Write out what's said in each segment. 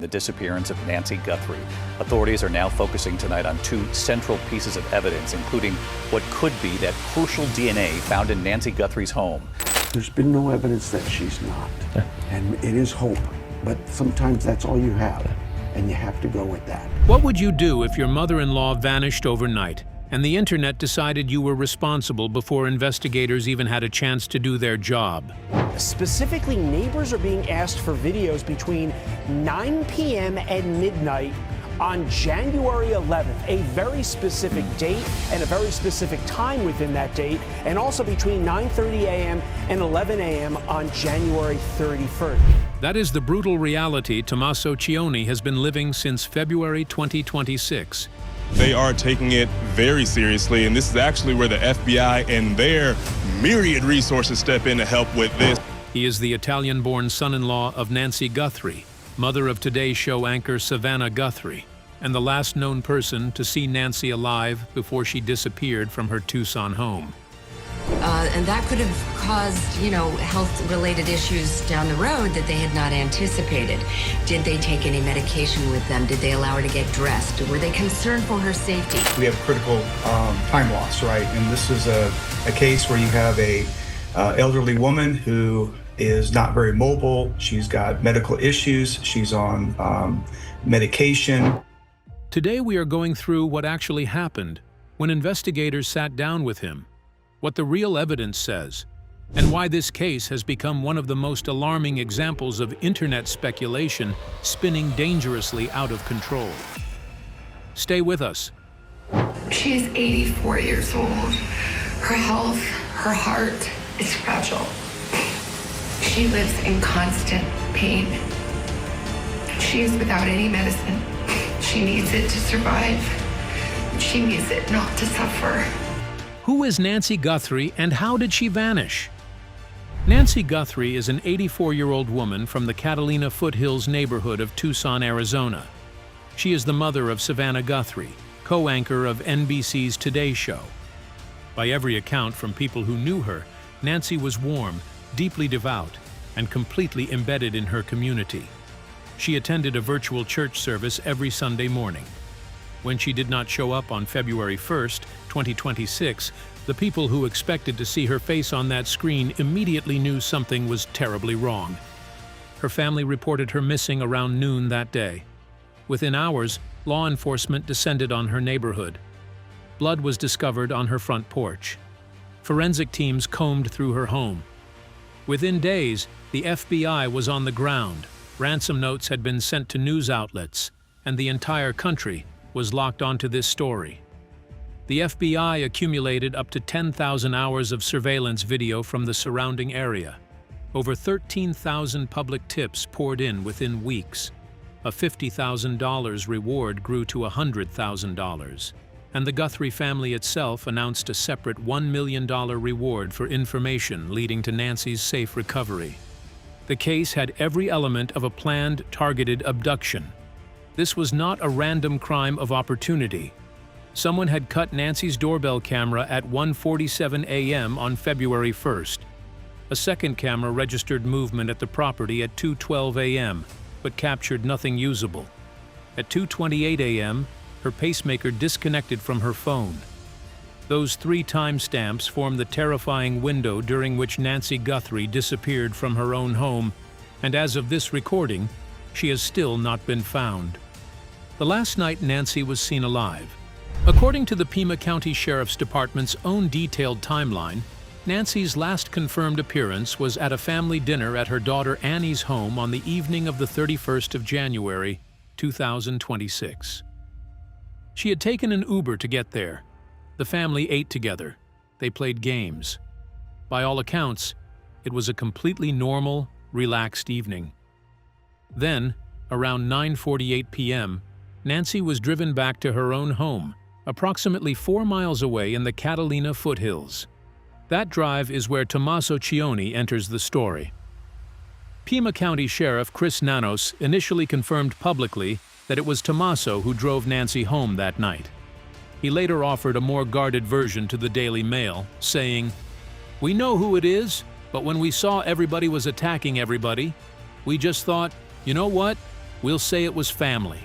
The disappearance of Nancy Guthrie. Authorities are now focusing tonight on two central pieces of evidence, including what could be that crucial DNA found in Nancy Guthrie's home. There's been no evidence that she's not, and it is hope, but sometimes that's all you have, and you have to go with that. What would you do if your mother-in-law vanished overnight, and the internet decided you were responsible before investigators even had a chance to do their job? Specifically, neighbors are being asked for videos between 9 p.m. and midnight on January 11th, a very specific date and a very specific time within that date, and also between 9:30 a.m. and 11 a.m. on January 31st. That is the brutal reality Tommaso Cioni has been living since February 2026. They are taking it very seriously, and this is actually where the FBI and their myriad resources step in to help with this. He is the Italian-born son-in-law of Nancy Guthrie, mother of Today Show anchor Savannah Guthrie, and the last known person to see Nancy alive before she disappeared from her Tucson home. And that could have caused, health-related issues down the road that they had not anticipated. Did they take any medication with them? Did they allow her to get dressed? Were they concerned for her safety? We have critical time loss, right? And this is a case where you have a elderly woman who is not very mobile. She's got medical issues. She's on medication. Today we are going through what actually happened when investigators sat down with him, what the real evidence says, and why this case has become one of the most alarming examples of internet speculation spinning dangerously out of control. Stay with us. She is 84 years old. Her health, her heart is fragile. She lives in constant pain. She is without any medicine. She needs it to survive. She needs it not to suffer. Who is Nancy Guthrie and how did she vanish? Nancy Guthrie is an 84-year-old woman from the Catalina foothills neighborhood of Tucson, Arizona. She is the mother of Savannah Guthrie, co-anchor of NBC's Today Show. By every account from people who knew her, Nancy was warm, deeply devout, and completely embedded in her community. She attended a virtual church service every Sunday morning. When she did not show up on February 1st, 2026, the people who expected to see her face on that screen immediately knew something was terribly wrong. Her family reported her missing around noon that day. Within hours, law enforcement descended on her neighborhood. Blood was discovered on her front porch. Forensic teams combed through her home. Within days, the FBI was on the ground. Ransom notes had been sent to news outlets, and the entire country was locked onto this story. The FBI accumulated up to 10,000 hours of surveillance video from the surrounding area. Over 13,000 public tips poured in within weeks. A $50,000 reward grew to $100,000. And the Guthrie family itself announced a separate $1 million reward for information leading to Nancy's safe recovery. The case had every element of a planned, targeted abduction. This was not a random crime of opportunity. Someone had cut Nancy's doorbell camera at 1:47 a.m. on February 1st. A second camera registered movement at the property at 2:12 a.m., but captured nothing usable. At 2:28 a.m., her pacemaker disconnected from her phone. Those three timestamps form the terrifying window during which Nancy Guthrie disappeared from her own home, and as of this recording, she has still not been found. The last night Nancy was seen alive. According to the Pima County Sheriff's Department's own detailed timeline, Nancy's last confirmed appearance was at a family dinner at her daughter Annie's home on the evening of the 31st of January, 2026. She had taken an Uber to get there. The family ate together. They played games. By all accounts, it was a completely normal, relaxed evening. Then, around 9:48 p.m., Nancy was driven back to her own home, approximately 4 miles away in the Catalina foothills. That drive is where Tommaso Cioni enters the story. Pima County Sheriff Chris Nanos initially confirmed publicly that it was Tommaso who drove Nancy home that night. He later offered a more guarded version to the Daily Mail, saying, "We know who it is, but when we saw everybody was attacking everybody, we just thought, you know what? We'll say it was family.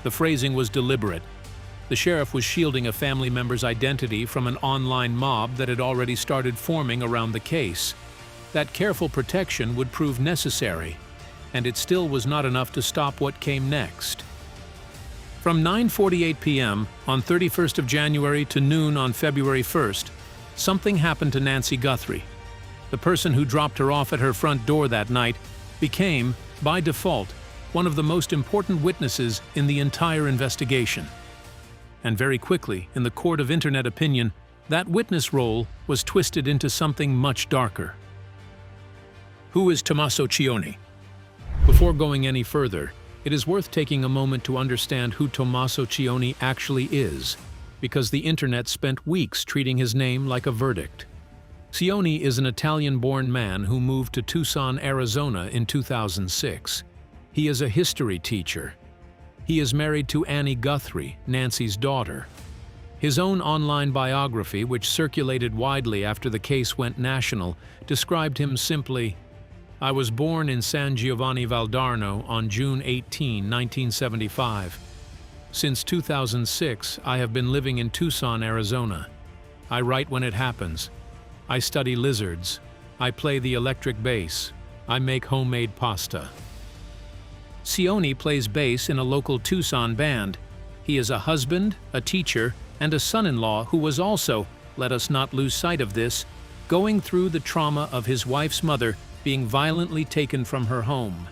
The phrasing was deliberate. The sheriff was shielding a family member's identity from an online mob that had already started forming around the case. That careful protection would prove necessary, and it still was not enough to stop what came next. From 9:48 p.m. on 31st of January to noon on February 1st, something happened to Nancy Guthrie. The person who dropped her off at her front door that night became, by default, one of the most important witnesses in the entire investigation. And very quickly, in the court of internet opinion, that witness role was twisted into something much darker. Who is Tommaso Cioni? Before going any further, it is worth taking a moment to understand who Tommaso Cioni actually is, because the internet spent weeks treating his name like a verdict. Cioni is an Italian-born man who moved to Tucson, Arizona in 2006. He is a history teacher. He is married to Annie Guthrie, Nancy's daughter. His own online biography, which circulated widely after the case went national, described him simply, "I was born in San Giovanni Valdarno on June 18, 1975. Since 2006, I have been living in Tucson, Arizona. I write when it happens. I study lizards. I play the electric bass. I make homemade pasta." Cioni plays bass in a local Tucson band. He is a husband, a teacher, and a son-in-law who was also, let us not lose sight of this, going through the trauma of his wife's mother being violently taken from her home.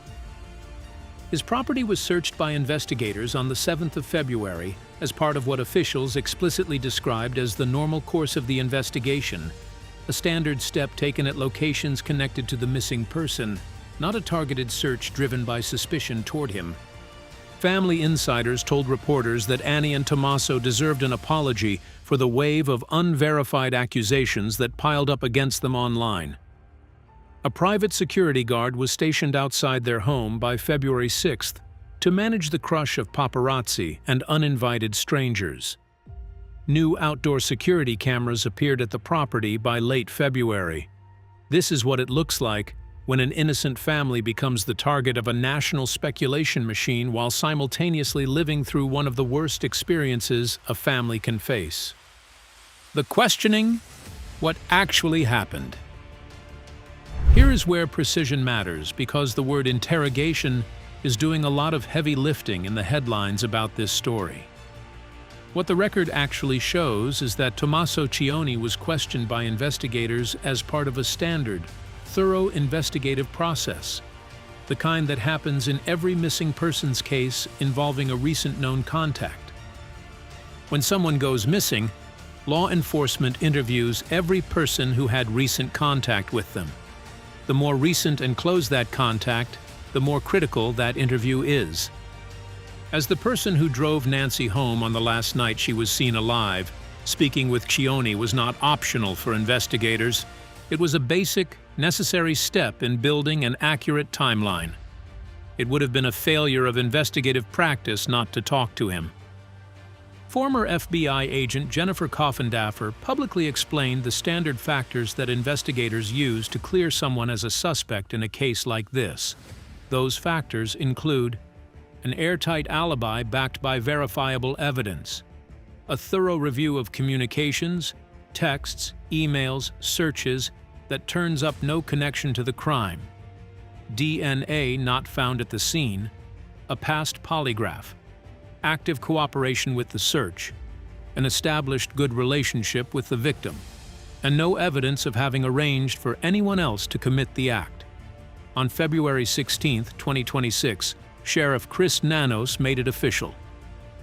His property was searched by investigators on the 7th of February as part of what officials explicitly described as the normal course of the investigation, a standard step taken at locations connected to the missing person, not a targeted search driven by suspicion toward him. Family insiders told reporters that Annie and Tommaso deserved an apology for the wave of unverified accusations that piled up against them online. A private security guard was stationed outside their home by February 6th to manage the crush of paparazzi and uninvited strangers. New outdoor security cameras appeared at the property by late February. This is what it looks like when an innocent family becomes the target of a national speculation machine while simultaneously living through one of the worst experiences a family can face. The questioning: what actually happened? Here is where precision matters, because the word interrogation is doing a lot of heavy lifting in the headlines about this story. What the record actually shows is that Tommaso Cioni was questioned by investigators as part of a standard, thorough investigative process, the kind that happens in every missing persons case involving a recent known contact. When someone goes missing, law enforcement interviews every person who had recent contact with them. The more recent and close that contact, the more critical that interview is. As the person who drove Nancy home on the last night she was seen alive, speaking with Cioni was not optional for investigators. It was a basic, necessary step in building an accurate timeline. It would have been a failure of investigative practice not to talk to him. Former FBI agent Jennifer Coffindaffer publicly explained the standard factors that investigators use to clear someone as a suspect in a case like this. Those factors include an airtight alibi backed by verifiable evidence, a thorough review of communications, texts, emails, searches that turns up no connection to the crime, DNA not found at the scene, a past polygraph, active cooperation with the search, an established good relationship with the victim, and no evidence of having arranged for anyone else to commit the act. On February 16, 2026, Sheriff Chris Nanos made it official.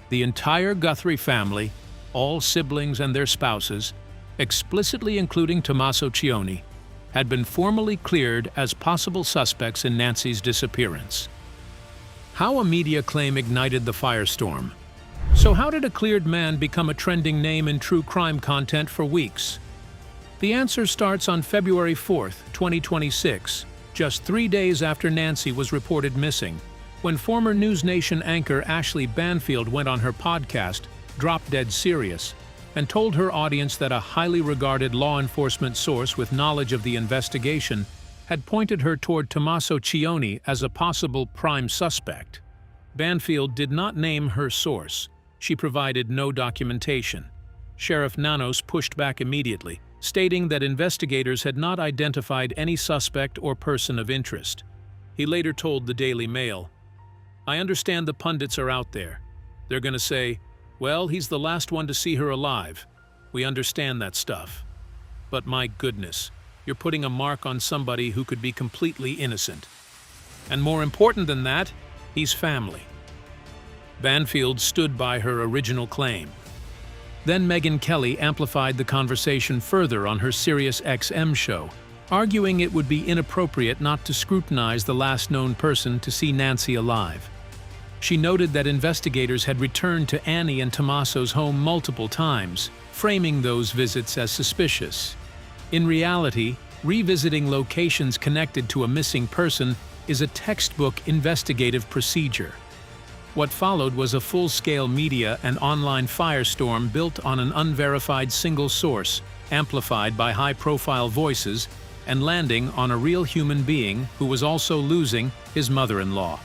The entire Guthrie family, all siblings and their spouses, explicitly including Tommaso Cioni, had been formally cleared as possible suspects in Nancy's disappearance. How a media claim ignited the firestorm. So how did a cleared man become a trending name in true crime content for weeks? The answer starts on February 4, 2026, just 3 days after Nancy was reported missing, when former News Nation anchor Ashley Banfield went on her podcast, Drop Dead Serious, and told her audience that a highly regarded law enforcement source with knowledge of the investigation had pointed her toward Tommaso Cioni as a possible prime suspect. Banfield did not name her source. She provided no documentation. Sheriff Nanos pushed back immediately, stating that investigators had not identified any suspect or person of interest. He later told the Daily Mail, "I understand the pundits are out there. They're going to say, well, he's the last one to see her alive. We understand that stuff. But my goodness, you're putting a mark on somebody who could be completely innocent. And more important than that, he's family." Banfield stood by her original claim. Then Megyn Kelly amplified the conversation further on her Sirius XM show, arguing it would be inappropriate not to scrutinize the last known person to see Nancy alive. She noted that investigators had returned to Annie and Tommaso's home multiple times, framing those visits as suspicious. In reality, revisiting locations connected to a missing person is a textbook investigative procedure. What followed was a full-scale media and online firestorm built on an unverified single source, amplified by high-profile voices, and landing on a real human being who was also losing his mother-in-law.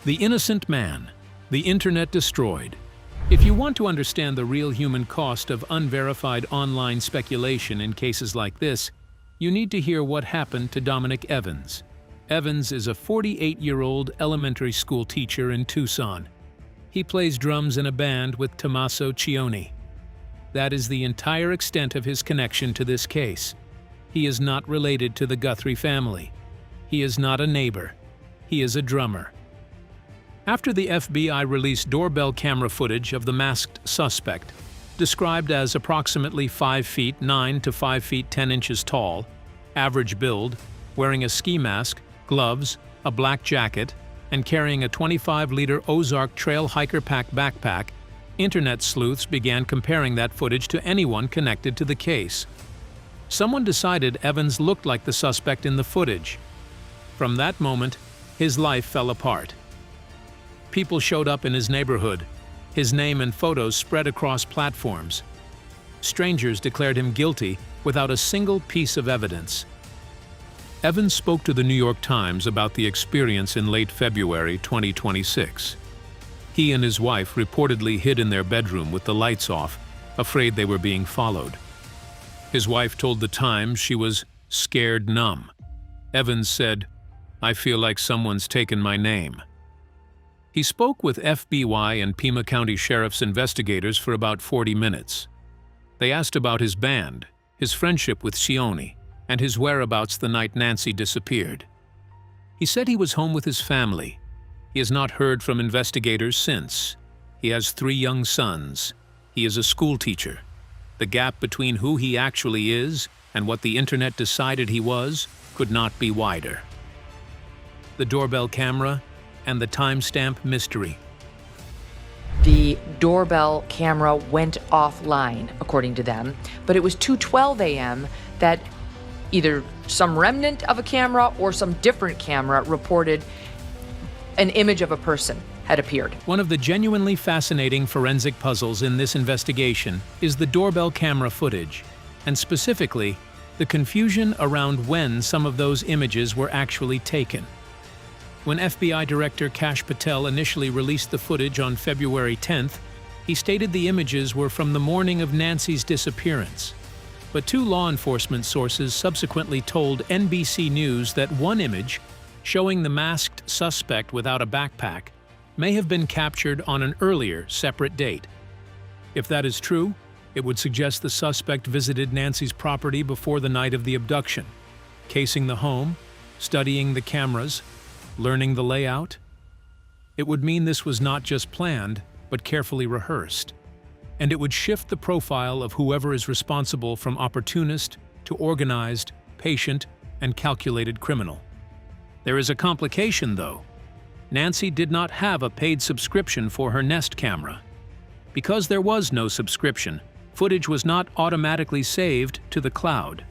The innocent man, the internet destroyed. If you want to understand the real human cost of unverified online speculation in cases like this, you need to hear what happened to Dominic Evans. Evans is a 48-year-old elementary school teacher in Tucson. He plays drums in a band with Tommaso Cioni. That is the entire extent of his connection to this case. He is not related to the Guthrie family. He is not a neighbor. He is a drummer. After the FBI released doorbell camera footage of the masked suspect, described as approximately 5 feet 9 to 5 feet 10 inches tall, average build, wearing a ski mask, gloves, a black jacket, and carrying a 25-liter Ozark Trail Hiker Pack backpack, internet sleuths began comparing that footage to anyone connected to the case. Someone decided Evans looked like the suspect in the footage. From that moment, his life fell apart. People showed up in his neighborhood. His name and photos spread across platforms. Strangers declared him guilty without a single piece of evidence. Evans spoke to the New York Times about the experience in late February 2026. He and his wife reportedly hid in their bedroom with the lights off, afraid they were being followed. His wife told the Times she was scared numb. Evans said, "I feel like someone's taken my name." He spoke with FBI and Pima County Sheriff's investigators for about 40 minutes. They asked about his band, his friendship with Cioni, and his whereabouts the night Nancy disappeared. He said he was home with his family. He has not heard from investigators since. He has 3 young sons. He is a school teacher. The gap between who he actually is and what the internet decided he was could not be wider. The doorbell camera and the timestamp mystery. The doorbell camera went offline, according to them, but it was 2:12 a.m. that either some remnant of a camera or some different camera reported an image of a person had appeared. One of the genuinely fascinating forensic puzzles in this investigation is the doorbell camera footage, and specifically, the confusion around when some of those images were actually taken. When FBI Director Kash Patel initially released the footage on February 10th, he stated the images were from the morning of Nancy's disappearance. But 2 law enforcement sources subsequently told NBC News that one image, showing the masked suspect without a backpack, may have been captured on an earlier, separate date. If that is true, it would suggest the suspect visited Nancy's property before the night of the abduction, casing the home, studying the cameras, learning the layout. It would mean this was not just planned, but carefully rehearsed. And it would shift the profile of whoever is responsible from opportunist to organized, patient, and calculated criminal. There is a complication, though. Nancy did not have a paid subscription for her Nest camera. Because there was no subscription, footage was not automatically saved to the cloud.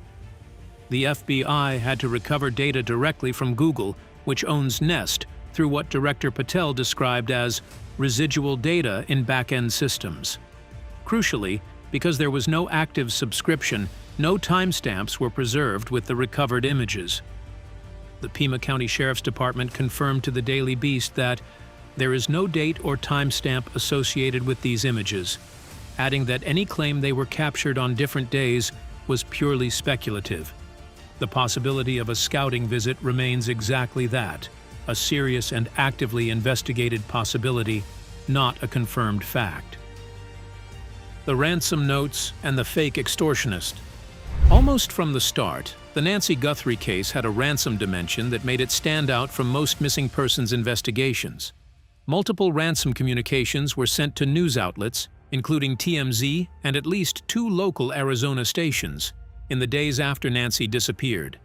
The FBI had to recover data directly from Google, which owns Nest, through what Director Patel described as residual data in back-end systems. Crucially, because there was no active subscription, no timestamps were preserved with the recovered images. the Pima County Sheriff's Department confirmed to the Daily Beast that there is no date or timestamp associated with these images, adding that any claim they were captured on different days was purely speculative. The possibility of a scouting visit remains exactly that, a serious and actively investigated possibility, not a confirmed fact. The ransom notes and the fake extortionist. Almost from the start, the Nancy Guthrie case had a ransom dimension that made it stand out from most missing persons investigations. Multiple ransom communications were sent to news outlets, including TMZ and at least 2 local Arizona stations, in the days after Nancy disappeared.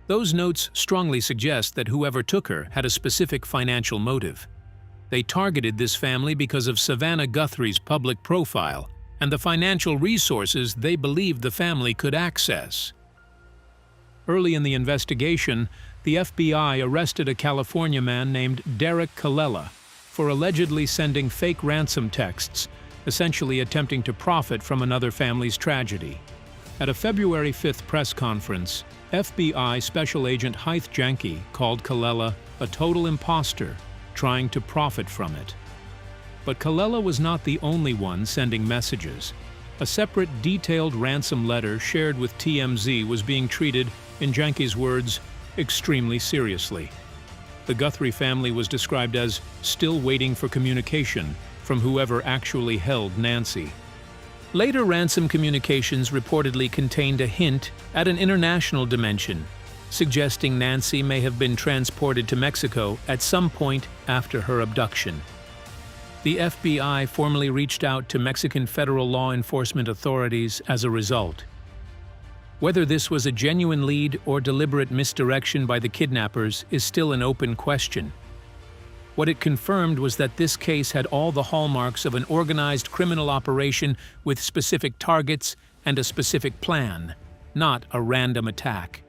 Those notes strongly suggest that whoever took her had a specific financial motive. They targeted this family because of Savannah Guthrie's public profile and the financial resources they believed the family could access. Early in the investigation, the FBI arrested a California man named Derek Colella for allegedly sending fake ransom texts, essentially attempting to profit from another family's tragedy. At a February 5th press conference, FBI Special Agent Hythe Janke called Colella a total imposter, trying to profit from it. But Colella was not the only one sending messages. A separate detailed ransom letter shared with TMZ was being treated, in Janke's words, extremely seriously. The Guthrie family was described as still waiting for communication from whoever actually held Nancy. Later ransom communications reportedly contained a hint at an international dimension, suggesting Nancy may have been transported to Mexico at some point after her abduction. The FBI formally reached out to Mexican federal law enforcement authorities as a result. Whether this was a genuine lead or deliberate misdirection by the kidnappers is still an open question. What it confirmed was that this case had all the hallmarks of an organized criminal operation with specific targets and a specific plan, not a random attack.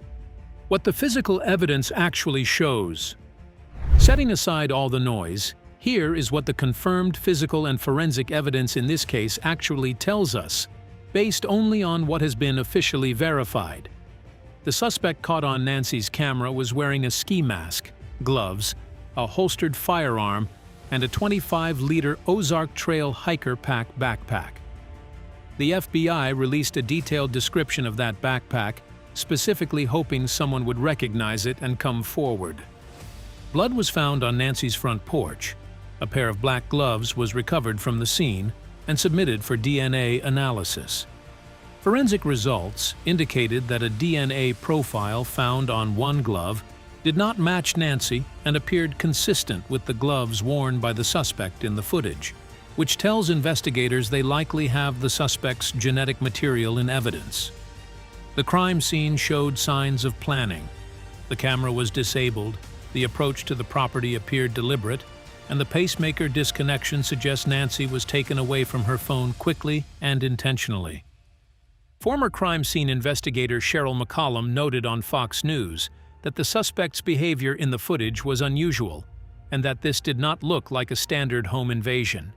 What the physical evidence actually shows. Setting aside all the noise, here is what the confirmed physical and forensic evidence in this case actually tells us, based only on what has been officially verified. The suspect caught on Nancy's camera was wearing a ski mask, gloves, a holstered firearm, and a 25-liter Ozark Trail hiker pack backpack. The FBI released a detailed description of that backpack, specifically hoping someone would recognize it and come forward. Blood was found on Nancy's front porch. A pair of black gloves was recovered from the scene and submitted for DNA analysis. Forensic results indicated that a DNA profile found on one glove did not match Nancy and appeared consistent with the gloves worn by the suspect in the footage, which tells investigators they likely have the suspect's genetic material in evidence. The crime scene showed signs of planning. The camera was disabled, the approach to the property appeared deliberate, and the pacemaker disconnection suggests Nancy was taken away from her phone quickly and intentionally. Former crime scene investigator Cheryl McCollum noted on Fox News that the suspect's behavior in the footage was unusual, and that this did not look like a standard home invasion.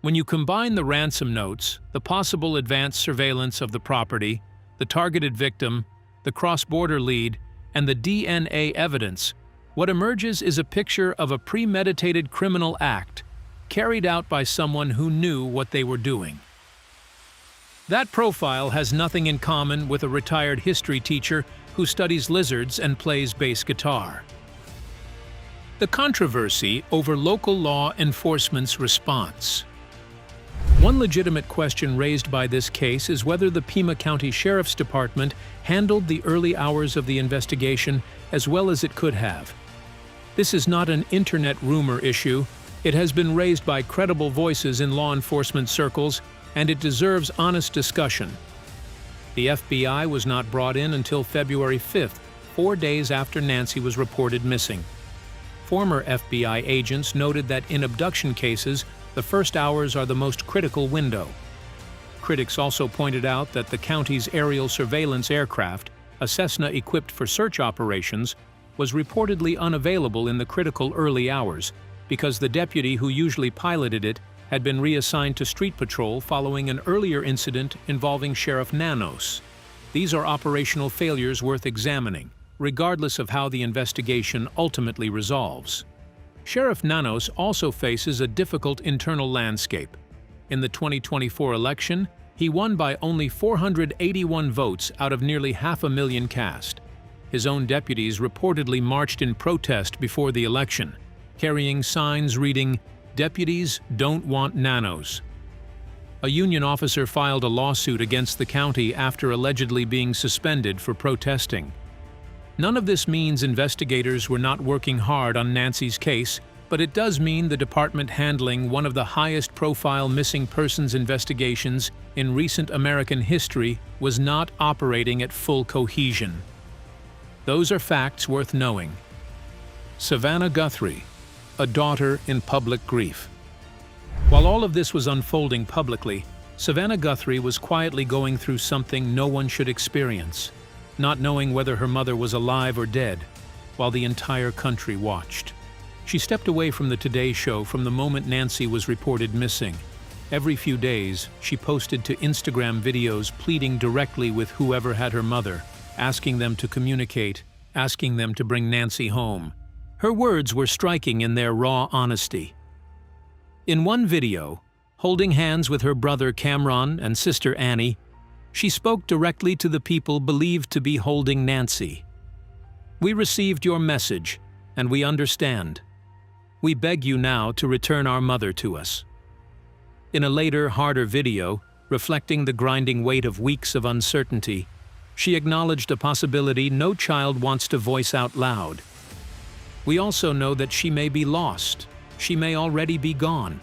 When you combine the ransom notes, the possible advanced surveillance of the property, the targeted victim, the cross-border lead, and the DNA evidence, what emerges is a picture of a premeditated criminal act carried out by someone who knew what they were doing. That profile has nothing in common with a retired history teacher who studies lizards and plays bass guitar. The controversy over local law enforcement's response. One legitimate question raised by this case is whether the Pima County Sheriff's Department handled the early hours of the investigation as well as it could have. This is not an internet rumor issue. It has been raised by credible voices in law enforcement circles, and it deserves honest discussion. The FBI was not brought in until February 5th, 4 days after Nancy was reported missing. Former FBI agents noted that in abduction cases, the first hours are the most critical window. Critics also pointed out that the county's aerial surveillance aircraft, a Cessna equipped for search operations, was reportedly unavailable in the critical early hours because the deputy who usually piloted it had been reassigned to street patrol following an earlier incident involving Sheriff Nanos. These are operational failures worth examining, regardless of how the investigation ultimately resolves. Sheriff Nanos also faces a difficult internal landscape. In the 2024 election, he won by only 481 votes out of nearly 500,000 cast. His own deputies reportedly marched in protest before the election, carrying signs reading, "Deputies don't want Nanos." A union officer filed a lawsuit against the county after allegedly being suspended for protesting. None of this means investigators were not working hard on Nancy's case, but it does mean the department handling one of the highest-profile missing persons investigations in recent American history was not operating at full cohesion. Those are facts worth knowing. Savannah Guthrie, a daughter in public grief. While all of this was unfolding publicly, Savannah Guthrie was quietly going through something no one should experience, not knowing whether her mother was alive or dead, while the entire country watched. She stepped away from the Today Show from the moment Nancy was reported missing. Every few days, she posted to Instagram videos pleading directly with whoever had her mother, asking them to communicate, asking them to bring Nancy home. Her words were striking in their raw honesty. In one video, holding hands with her brother Cameron and sister Annie, she spoke directly to the people believed to be holding Nancy. "We received your message, and we understand. We beg you now to return our mother to us." In a later, harder video, reflecting the grinding weight of weeks of uncertainty, she acknowledged a possibility no child wants to voice out loud. "We also know that she may be lost. She may already be gone.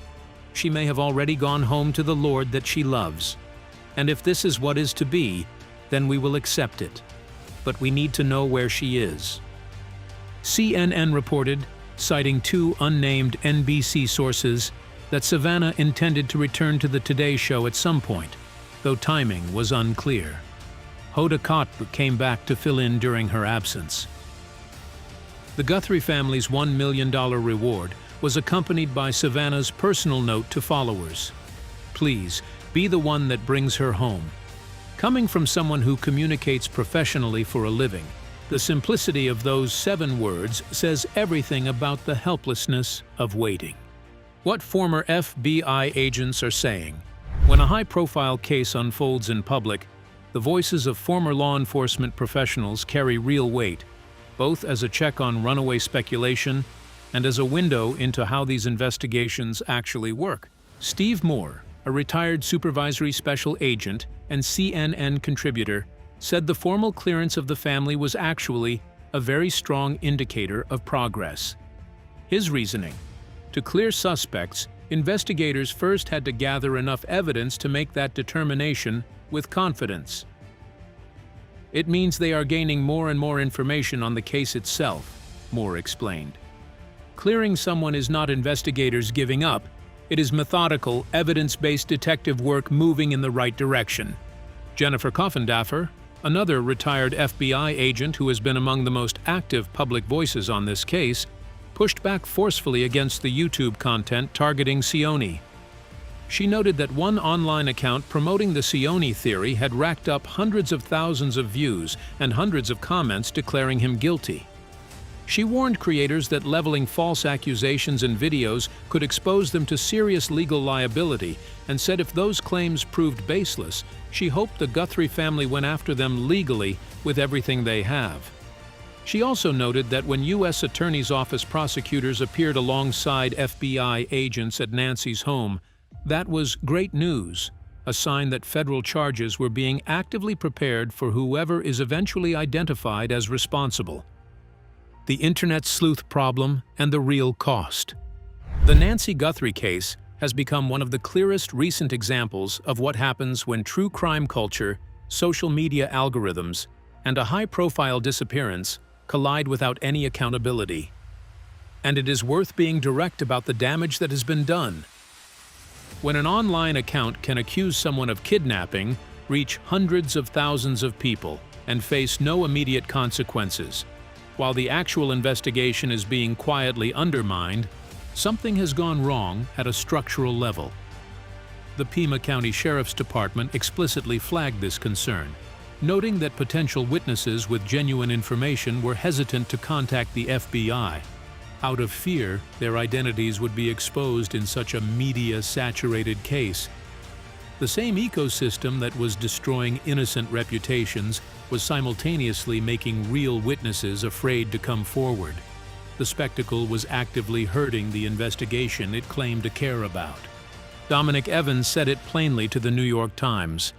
She may have already gone home to the Lord that she loves. And if this is what is to be, then we will accept it. But we need to know where she is." CNN reported, citing two unnamed NBC sources, that Savannah intended to return to the Today Show at some point, though timing was unclear. Hoda Kotb came back to fill in during her absence. The Guthrie family's $1 million reward was accompanied by Savannah's personal note to followers. "Please, be the one that brings her home." Coming from someone who communicates professionally for a living, the simplicity of those 7 words says everything about the helplessness of waiting. What former FBI agents are saying. When a high-profile case unfolds in public, the voices of former law enforcement professionals carry real weight, both as a check on runaway speculation and as a window into how these investigations actually work. Steve Moore, a retired supervisory special agent and CNN contributor, said the formal clearance of the family was actually a very strong indicator of progress. His reasoning: to clear suspects, investigators first had to gather enough evidence to make that determination with confidence. "It means they are gaining more and more information on the case itself," Moore explained. Clearing someone is not investigators giving up. It is methodical, evidence-based detective work moving in the right direction. Jennifer Coffindaffer, another retired FBI agent who has been among the most active public voices on this case, pushed back forcefully against the YouTube content targeting Cioni. She noted that one online account promoting the Cioni theory had racked up hundreds of thousands of views and hundreds of comments declaring him guilty. She warned creators that leveling false accusations in videos could expose them to serious legal liability, and said if those claims proved baseless, she hoped the Guthrie family went after them legally with everything they have. She also noted that when U.S. Attorney's Office prosecutors appeared alongside FBI agents at Nancy's home, that was great news, a sign that federal charges were being actively prepared for whoever is eventually identified as responsible. The internet sleuth problem and the real cost. The Nancy Guthrie case has become one of the clearest recent examples of what happens when true crime culture, social media algorithms, and a high-profile disappearance collide without any accountability. And it is worth being direct about the damage that has been done. When an online account can accuse someone of kidnapping, reach hundreds of thousands of people, and face no immediate consequences, while the actual investigation is being quietly undermined, something has gone wrong at a structural level. The Pima County Sheriff's Department explicitly flagged this concern. noting that potential witnesses with genuine information were hesitant to contact the FBI, out of fear their identities would be exposed in such a media-saturated case. The same ecosystem that was destroying innocent reputations was simultaneously making real witnesses afraid to come forward. The spectacle was actively hurting the investigation it claimed to care about. Dominic Evans said it plainly to the New York Times.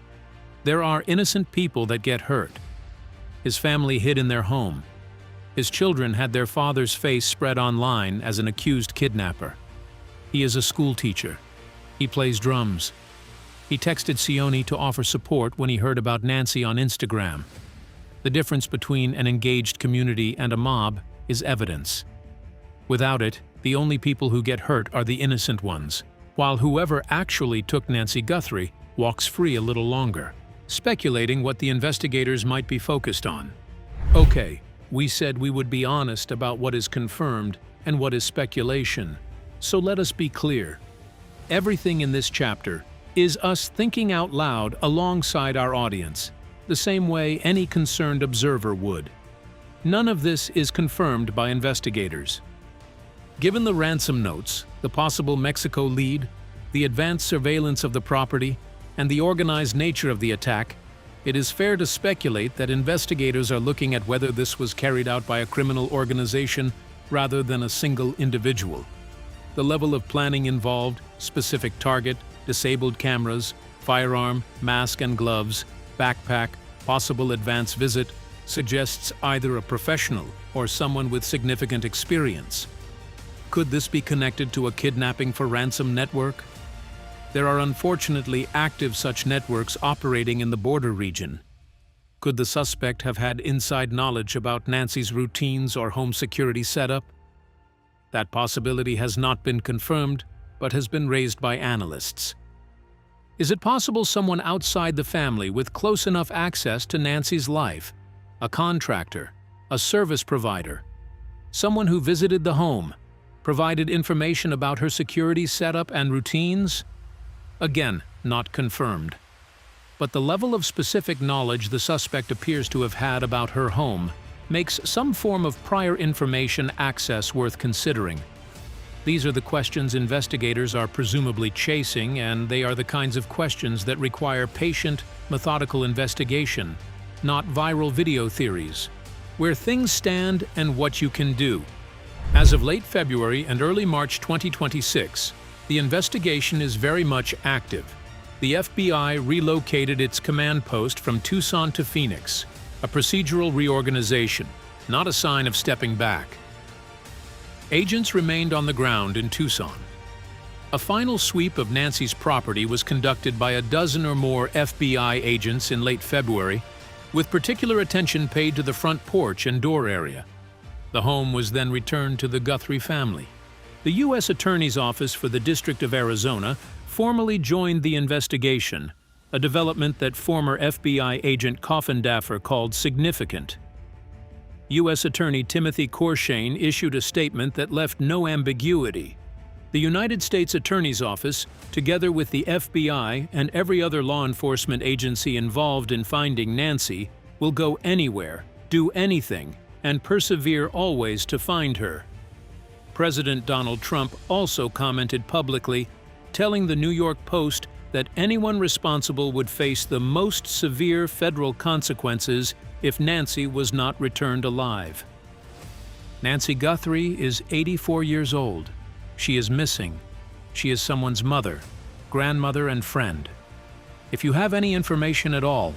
There are innocent people that get hurt. His family hid in their home. His children had their father's face spread online as an accused kidnapper. He is a school teacher. He plays drums. He texted Cioni to offer support when he heard about Nancy on Instagram. The difference between an engaged community and a mob is evidence. Without it, the only people who get hurt are the innocent ones, while whoever actually took Nancy Guthrie walks free a little longer, speculating what the investigators might be focused on. Okay, we said we would be honest about what is confirmed and what is speculation, so let us be clear. Everything in this chapter is us thinking out loud alongside our audience, the same way any concerned observer would. None of this is confirmed by investigators. Given the ransom notes, the possible Mexico lead, the advanced surveillance of the property, and the organized nature of the attack, it is fair to speculate that investigators are looking at whether this was carried out by a criminal organization rather than a single individual. The level of planning involved, specific target, disabled cameras, firearm, mask and gloves, backpack, possible advance visit, suggests either a professional or someone with significant experience. Could this be connected to a kidnapping for ransom network? There are unfortunately active such networks operating in the border region. Could the suspect have had inside knowledge about Nancy's routines or home security setup? That possibility has not been confirmed, but has been raised by analysts. Is it possible someone outside the family with close enough access to Nancy's life, a contractor, a service provider, someone who visited the home, provided information about her security setup and routines? Again, not confirmed. But the level of specific knowledge the suspect appears to have had about her home makes some form of prior information access worth considering. These are the questions investigators are presumably chasing, and they are the kinds of questions that require patient, methodical investigation, not viral video theories. Where things stand and what you can do. As of late February and early March 2026, the investigation is very much active. The FBI relocated its command post from Tucson to Phoenix, a procedural reorganization, not a sign of stepping back. Agents remained on the ground in Tucson. A final sweep of Nancy's property was conducted by a dozen or more FBI agents in late February, with particular attention paid to the front porch and door area. The home was then returned to the Guthrie family. The U.S. Attorney's Office for the District of Arizona formally joined the investigation, a development that former FBI agent Coffindaffer called significant. U.S. Attorney Timothy Corshane issued a statement that left no ambiguity. The United States Attorney's Office, together with the FBI and every other law enforcement agency involved in finding Nancy, will go anywhere, do anything, and persevere always to find her. President Donald Trump also commented publicly, telling the New York Post that anyone responsible would face the most severe federal consequences if Nancy was not returned alive. Nancy Guthrie is 84 years old. She is missing. She is someone's mother, grandmother, and friend. If you have any information at all,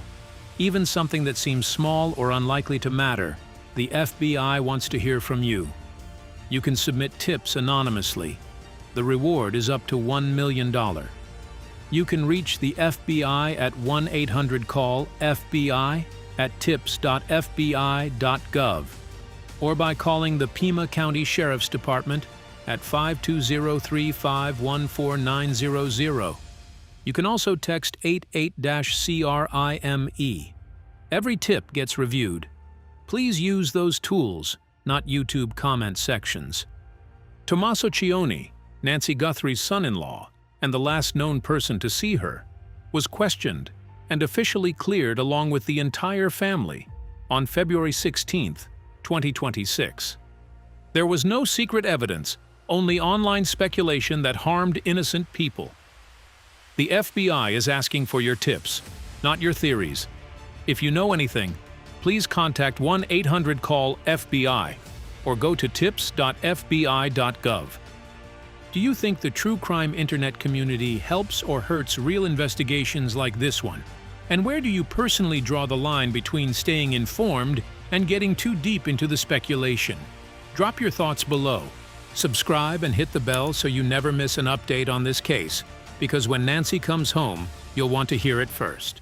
even something that seems small or unlikely to matter, the FBI wants to hear from you. You can submit tips anonymously. The reward is up to $1 million. You can reach the FBI at 1-800-CALL-FBI at tips.fbi.gov or by calling the Pima County Sheriff's Department at 520-351-4900. You can also text 88-CRIME. Every tip gets reviewed. Please use those tools, not YouTube comment sections. Tommaso Cioni, Nancy Guthrie's son-in-law, and the last known person to see her, was questioned and officially cleared along with the entire family on February 16, 2026. There was no secret evidence, only online speculation that harmed innocent people. The FBI is asking for your tips, not your theories. If you know anything, please contact 1-800-CALL-FBI or go to tips.fbi.gov. Do you think the true crime internet community helps or hurts real investigations like this one? And where do you personally draw the line between staying informed and getting too deep into the speculation? Drop your thoughts below. Subscribe and hit the bell so you never miss an update on this case, because when Nancy comes home, you'll want to hear it first.